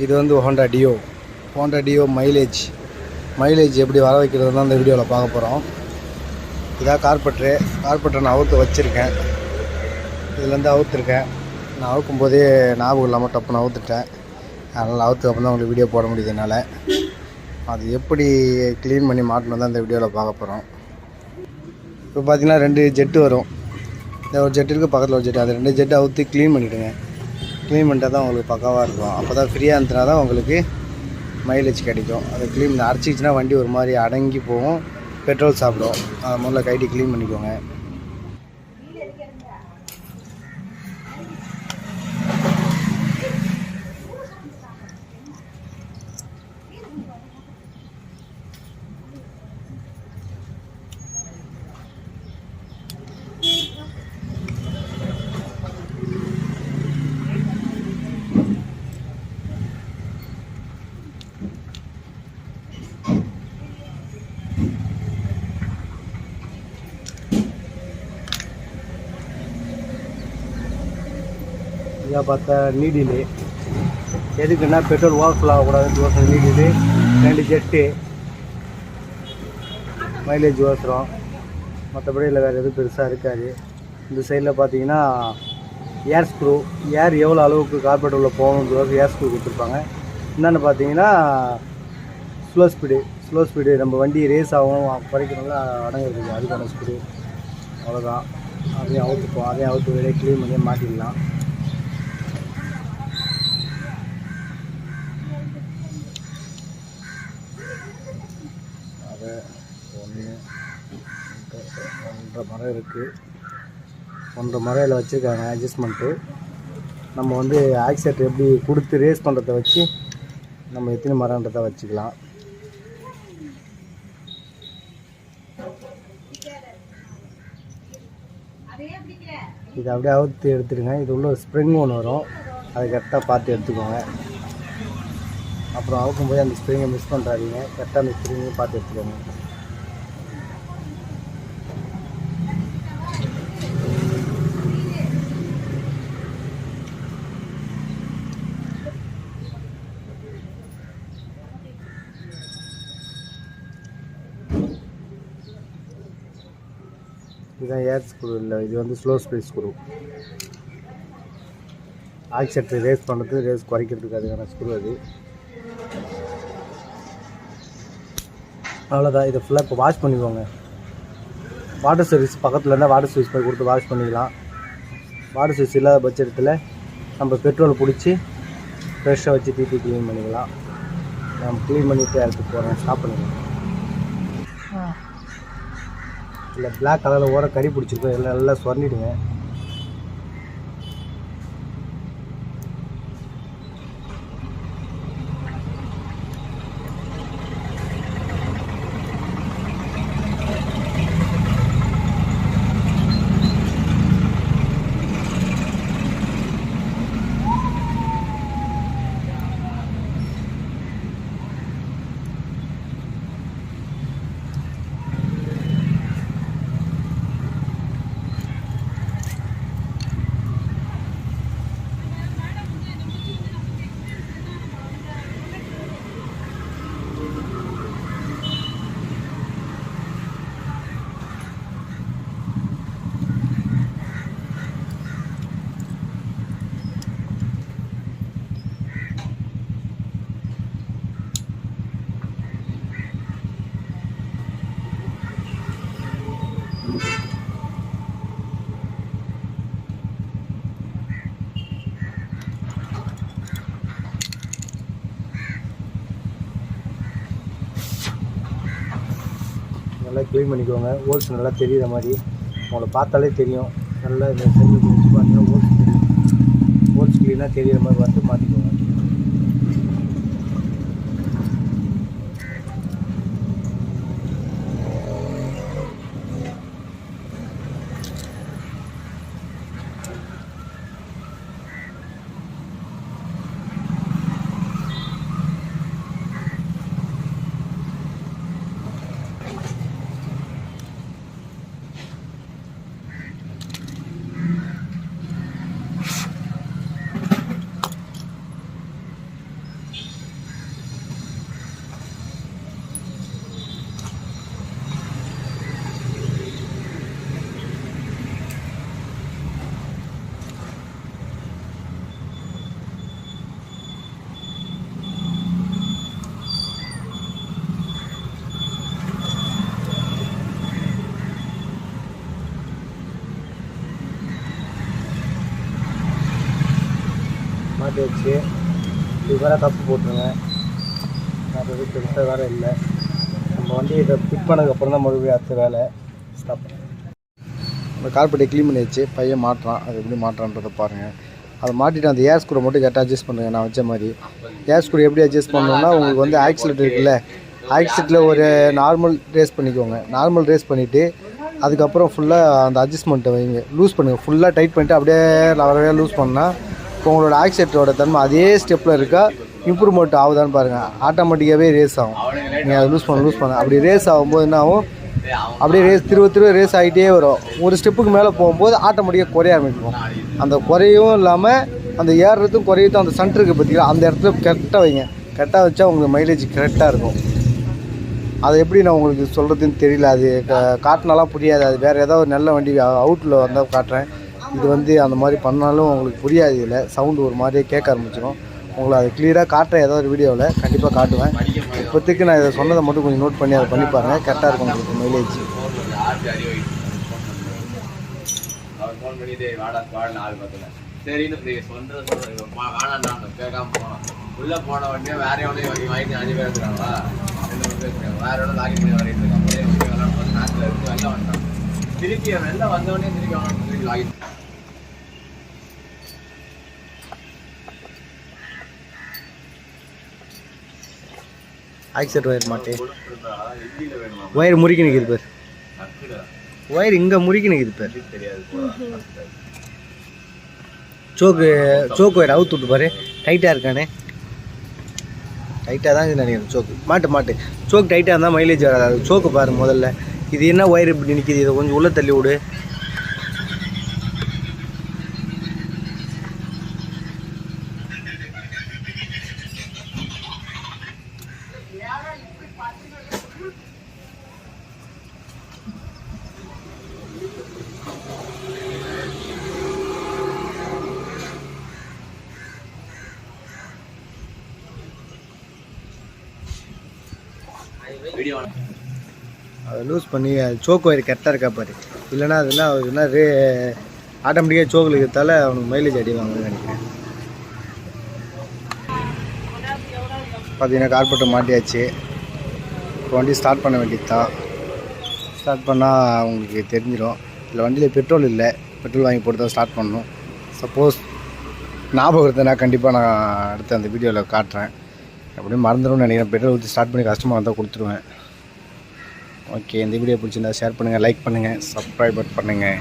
இது வந்து Honda deo mileage எப்படி வர வைக்கிறது தான் இந்த வீடியோவில் பார்க்க போகிறோம். இதான் கார்பெட்டரை நான் அவுத்து வச்சுருக்கேன். இதுலேருந்து அவுத்துருக்கேன். நான் அவுக்கும் போதே ஞாபகம் இல்லாமல் டப்புன்னு அவுத்துட்டேன். அதனால் அவுத்துக்கு அப்புறம் தான் உங்களுக்கு வீடியோ போட முடியுது என்னால். அது எப்படி க்ளீன் பண்ணி மாட்டணும் தான் இந்த வீடியோவில் பார்க்க போகிறோம். இப்போ பார்த்தீங்கன்னா 2 ஜெட்டு வரும். இந்த ஒரு ஜெட்டு இருக்குது, பக்கத்தில் ஒரு ஜெட்டு. அது 2 ஜெட்டு அவுத்து க்ளீன் பண்ணிவிடுங்க. க்ளீன் பண்ணிட்டா தான் உங்களுக்கு பக்காவாக இருக்கும். அப்போ தான் ஃப்ரீயாக இருந்துனா தான் உங்களுக்கு மைலேஜ் கிடைக்கும். அதை க்ளீன் பண்ணி அரைச்சிச்சின்னா வண்டி ஒரு மாதிரி அடங்கி போகும், பெட்ரோல் சாப்பிடும். அதை முதல்ல கைட்டி க்ளீன் பண்ணிக்கோங்க. இதாக பார்த்தா நீடிலு எதுக்குன்னா பெட்ரோல் ஓவர்ஃபுல் ஆகக்கூடாது. நீடிலு 2 ஜெட்டு மைலேஜ் ஓசரம். மற்றபடி இல்லை, வேறு எதுவும் பெருசாக இருக்காது. இந்த சைடில் பார்த்தீங்கன்னா ஏர் ஸ்க்ரூ, ஏர் எவ்வளோ அளவுக்கு கார்பெட் உள்ள போகணுன்றது ஏர் ஸ்க்ரூ கொடுத்துருப்பாங்க. என்னென்னு பார்த்தீங்கன்னா ஸ்லோ ஸ்பீடு நம்ம வண்டி ரேஸ் ஆகும் குறைக்கணும்ல அடங்குறதுக்கு அதுக்கான ஸ்க்ரூ. அவ்வளோதான். அதையும் அவுத்து வெளியே க்ளீன் பண்ணி மாட்டிடலாம். அது 1.5 மரம் இருக்குது. 1.5 மரையில் வச்சுருக்காங்க அட்ஜஸ்ட்மெண்ட்டு. நம்ம வந்து ஆக்சிலேட்டர் எப்படி கொடுத்து ரேஸ் பண்ணுறத வச்சு நம்ம எத்தனை மரன்றதை வச்சுக்கலாம். இதை அப்படியே அவுத்து எடுத்துடுங்க. இது உள்ள ஸ்ப்ரிங் ஒன்று வரும், அதை கரெக்டாக பார்த்து எடுத்துக்கோங்க. அப்புறம் அவுக்கும் போது அந்த ஸ்ப்ரிங்கை மிஸ் பண்ணுறாதீங்க. கரெக்டாக அந்த ஸ்ப்ரிங்கையும் பார்த்து எடுத்துக்கோங்க. இதுதான் ஏர் ஸ்க்ரூ இல்லை, இது வந்து slow speed screw. Accelerator race பண்ணுறது, ரேஸ் குறைக்கிறதுக்கு அதுக்கான ஸ்க்ரூ அது. அவ்வளோதான். இதை ஃபுல்லாக இப்போ வாஷ் பண்ணிக்கோங்க. வாட்டர் சர்வீஸ் பக்கத்தில் இருந்தால் வாட்டர் சர்வீஸ் போய் கொடுத்து வாஷ் பண்ணிக்கலாம். வாட்டர் சர்வீஸ் இல்லாத பட்சத்தில் நம்ம பெட்ரோல் பிடிச்சி ஃப்ரெஷ்ஷாக வச்சு தீட்டி க்ளீன் பண்ணிக்கலாம். நம்ம க்ளீன் பண்ணிவிட்டு இடத்துக்கு போகிறேன். ஸ்டாப் பண்ணிக்கலாம். இல்லை பிளாக் கலரில் ஓர கறி பிடிச்சிருக்கோம், எல்லாம் நல்லா சொரண்டிடுங்க. நல்லா க்ளீன் பண்ணிக்கோங்க. ஹோல்ஸ் நல்லா தெரிகிற மாதிரி உங்களை பார்த்தாலே தெரியும். நல்லா இந்த செல்லு வச்சு பார்த்தீங்கன்னா ஹோல்ஸ் க்ளீனாக தெரிகிற மாதிரி பார்த்து மாற்றிக்கோங்க. மாட்டி வச்சு இது வேறு கப்பு போட்டுருங்க. அது பெருசாக வேறு இல்லை. நம்ம வண்டி இதை ஃபிட் பண்ணதுக்கப்புறம் தான் மறுபடியும் அடுத்த வேலை ஸ்டாப் பண்ண. அந்த கார்பெட்டை க்ளீன் பண்ணி வச்சு பையன் மாட்டுறான். அது எப்படி மாட்டுறான்றதை பாருங்கள். அதை மாட்டிட்டு அந்த ஏர் ஸ்க்ரூ மட்டும் கரெக்டாக அட்ஜஸ்ட் பண்ணுங்கள். நான் வச்ச மாதிரி ஏர் ஸ்க்ரூ எப்படி அட்ஜஸ்ட் பண்ணணும்னா, உங்களுக்கு வந்து ஆக்சிலேட்டர் இருக்குல்ல, ஆக்சிலேட்டரில் ஒரு நார்மல் ரேஸ் பண்ணிக்கோங்க. நார்மல் ரேஸ் பண்ணிவிட்டு அதுக்கப்புறம் ஃபுல்லாக அந்த அட்ஜஸ்ட்மெண்ட்டை வைங்க, லூஸ் பண்ணுங்கள். ஃபுல்லாக டைட் பண்ணிவிட்டு அப்படியே லவரவே லூஸ் பண்ணால் இப்போ உங்களோட ஆக்சிலேட்டரோட தன்மை அதே ஸ்டெப்பில் இருக்கா, இம்ப்ரூவ்மெண்ட் ஆகுதான்னு பாருங்கள். ஆட்டோமேட்டிக்காகவே ரேஸ் ஆகும். நீங்கள் அதை லூஸ் பண்ண அப்படி ரேஸ் ஆகும்போது என்ன ஆகும், அப்படியே ரேஸ் திரும்ப ரேஸ் ஆகிட்டே வரும். ஒரு ஸ்டெப்புக்கு மேலே போகும்போது ஆட்டோமேட்டிக்காக குறைய ஆரம்பிக்கும். அந்த குறையும் இல்லாமல் அந்த ஏறுறதும் குறையதும் அந்த சென்டருக்கு பார்த்தீங்கன்னா அந்த இடத்துல கரெக்டாக வைங்க. கரெக்டாக வச்சா உங்களுக்கு மைலேஜ் கரெக்டாக இருக்கும். அதை எப்படி நான் உங்களுக்கு சொல்கிறதுன்னு தெரியல. அது காட்டினாலாம் புரியாது. அது வேறு ஏதாவது ஒரு நல்ல வண்டி அவுட்டில் வந்தால் காட்டுறேன். இது வந்து அந்த மாதிரி பண்ணாலும் உங்களுக்கு புரியாது. இதில் சவுண்டு ஒரு மாதிரியே கேட்க ஆரம்பிச்சிடும். உங்களை அது கிளியராக காட்டுறேன். ஏதாவது ஒரு வீடியோவில் கண்டிப்பாக காட்டுவேன். இப்போதைக்கு நான் இதை சொன்னதை மட்டும் கொஞ்சம் நோட் பண்ணி அதை பண்ணி பாருங்கள். கரெக்டாக இருக்கும் உங்களுக்கு மைலேஜ். உள்ள போன உடனே வேற எவனையும் வாங்கி 5 பேர் இருக்கிறாங்களா, 2 பேர் இருக்காங்க, வேற எவ்வளோ லாகின் பண்ணி வரையிட்டு இருக்காங்க. நேரத்தில் இருக்கு வெளில வந்துட்டான். திருப்பி வெளில வந்தவொடனே திருப்பி அவன் திருப்பி லாகின் ஆக்சிலேட்டர் ஒயர் மாட்டே ஒயர் முறுக்கி நிற்கிது பேர். ஒயர் இங்கே முறுக்கி நிற்கிது பேர். சோக்கு ஒயர் அவுத்து விட்டு பாரு. டைட்டாக இருக்கானே, டைட்டாக தான் இது நினைக்கிறேன். மாட்டு சோக்கு டைட்டாக இருந்தால் மைலேஜ் வராது. அது சோக்கு பாருங்க முதல்ல. இது என்ன ஒயர் இப்படி நிற்கிது, இதை கொஞ்சம் உள்ளே தள்ளி விடு. அதை லூஸ் பண்ணி சோக்கு ஒயர் கரெக்டாக இருக்கா பாரு. இல்லைனா அதுனா ஆட்டோமேட்டிக்காக சோக்கில் இருக்கிறதால அவனுக்கு மைலேஜ் அடி வாங்கன்னு நினைக்கிறேன். பார்த்தீங்கன்னா கார்பெட்டர் மாட்டியாச்சு. இப்போ வண்டி ஸ்டார்ட் பண்ண வேண்டியது தான். ஸ்டார்ட் பண்ணால் உங்களுக்கு தெரிஞ்சிடும். இல்லை வண்டியில் பெட்ரோல் இல்லை, பெட்ரோல் வாங்கி போட்டு தான் ஸ்டார்ட் பண்ணணும். சப்போஸ் ஞாபகம் இருந்தேன்னா கண்டிப்பாக நான் அடுத்து அந்த வீடியோவில் காட்டுறேன். அப்படியே மறந்துடும்னு நினைக்கிறேன். பெட்ரோல் ஊற்றி ஸ்டார்ட் பண்ணி கஸ்டமர் வந்தால் கொடுத்துருவேன். ஓகே, இந்த வீடியோ பிடிச்சிருந்தா ஷேர் பண்ணுங்கள், லைக் பண்ணுங்கள், சப்ஸ்கிரைப் பண்ணுங்கள்.